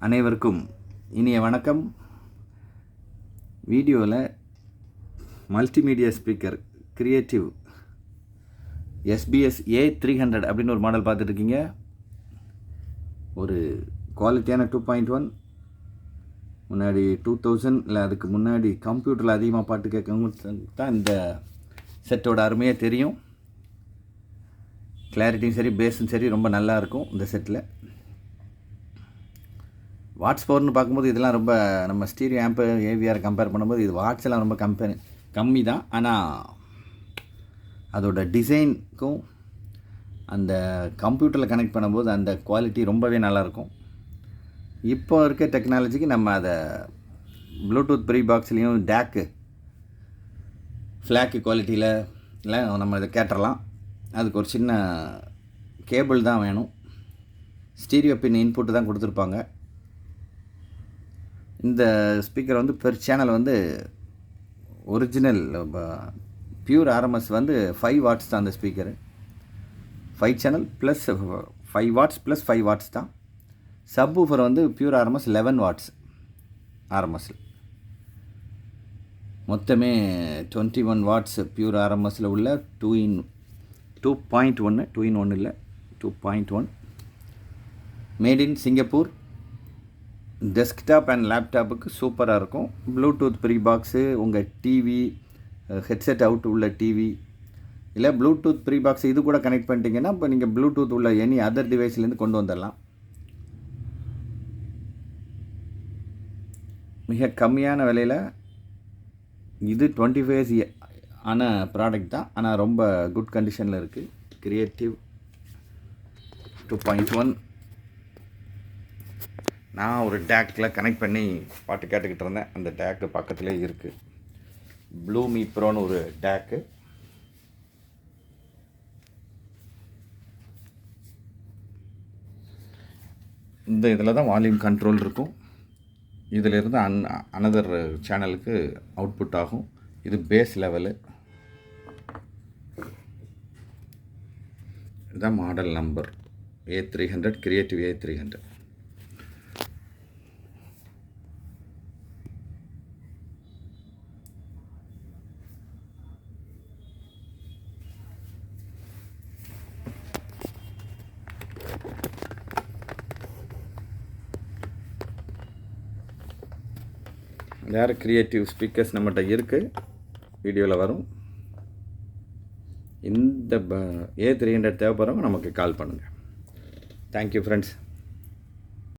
அனைவருக்கும் இனிய வணக்கம். வீடியோவில் multimedia speaker creative SBS A300 அப்படின்னு ஒரு மாடல் பார்த்துட்ருக்கீங்க. ஒரு குவாலிட்டியான 2.1, முன்னாடி 2000 இல்லை அதுக்கு முன்னாடி கம்ப்யூட்டரில் அதிகமாக பாட்டு கேட்கவங்களுக்கு தான் இந்த செட்டோட அருமையாக தெரியும். கிளாரிட்டியும் சரி, பேஸும் சரி ரொம்ப நல்லாயிருக்கும் இந்த செட்டில். வாட்ஸ் பவர்னு பார்க்கும்போது இதெல்லாம் ரொம்ப நம்ம ஸ்டீரியோ ஆம்பு ஏவிஆர் கம்பேர் பண்ணும்போது இது வாட்ஸ் எல்லாம் ரொம்ப கம்மி தான். ஆனால் அதோட டிசைனுக்கும் அந்த கம்ப்யூட்டரில் கனெக்ட் பண்ணும்போது அந்த குவாலிட்டி ரொம்பவே நல்லாயிருக்கும். இப்போ இருக்க டெக்னாலஜிக்கு நம்ம அதை ப்ளூடூத் ப்ரீ பாக்ஸ்லேயும் டேக்கு ஃப்ளாக்கு குவாலிட்டியில் இல்லை நம்ம இதை கேட்டுடலாம். அதுக்கு ஒரு சின்ன கேபிள் தான் வேணும். ஸ்டீரியோ பின் இன்புட்டு தான் கொடுத்துருப்பாங்க. இந்த ஸ்பீக்கர் வந்து பெர் சேனல் வந்து ஒரிஜினல் பியூர் ஆர்எம்எஸ் வந்து 5 வாட்ஸ் தான் அந்த speaker. 5 channel plus 5 watts plus 5 watts தான். சப் ஊஃபர் வந்து பியூர் ஆர்எம்எஸ் 11 வாட்ஸ் ஆர்எம்எஸ்ஸில். மொத்தமே 21 வாட்ஸ் பியூர் ஆர்எம்எஸ்ஸில் உள்ள 2.1 2-in-1 இல்லை 2.1 made in Singapore. Desktop and லேப்டாப்புக்கு சூப்பராக இருக்கும். ப்ளூடூத் ப்ரீ பாக்ஸு, உங்கள் டிவி, ஹெட்செட் அவுட் உள்ள டிவி இல்லை ப்ளூடூத் ப்ரீ பாக்ஸ் இது கூட கனெக்ட் பண்ணிட்டீங்கன்னா இப்போ நீங்கள் ப்ளூடூத் உள்ள எனி அதர் டிவைஸ்லேருந்து கொண்டு வந்துடலாம். மிக கம்மியான விலையில் இது 25 years ஆன ப்ராடக்ட் தான். ஆனால் ரொம்ப குட் கண்டிஷனில் இருக்குது. கிரியேட்டிவ் 2.1 நான் ஒரு டேக்கில் கனெக்ட் பண்ணி பாட்டு கேட்டுக்கிட்டு இருந்தேன். அந்த டேக்கு பக்கத்துலேயே இருக்குது. ப்ளூமி ப்ரோன்னு ஒரு டேக்கு. இந்த இதில் தான் வால்யூம் கண்ட்ரோல் இருக்கும். இதிலிருந்து அனதர் சேனலுக்கு அவுட்புட் ஆகும். இது பேஸ் லெவலு. இதுதான் model number A300, creative A300. வேறு கிரியேட்டிவ் ஸ்பீக்கர்ஸ் நம்மகிட்ட இருக்குது, வீடியோவில் வரும். இந்த A300 தேவைப்படுறவங்க நமக்கு கால் பண்ணுங்கள். Thank you friends.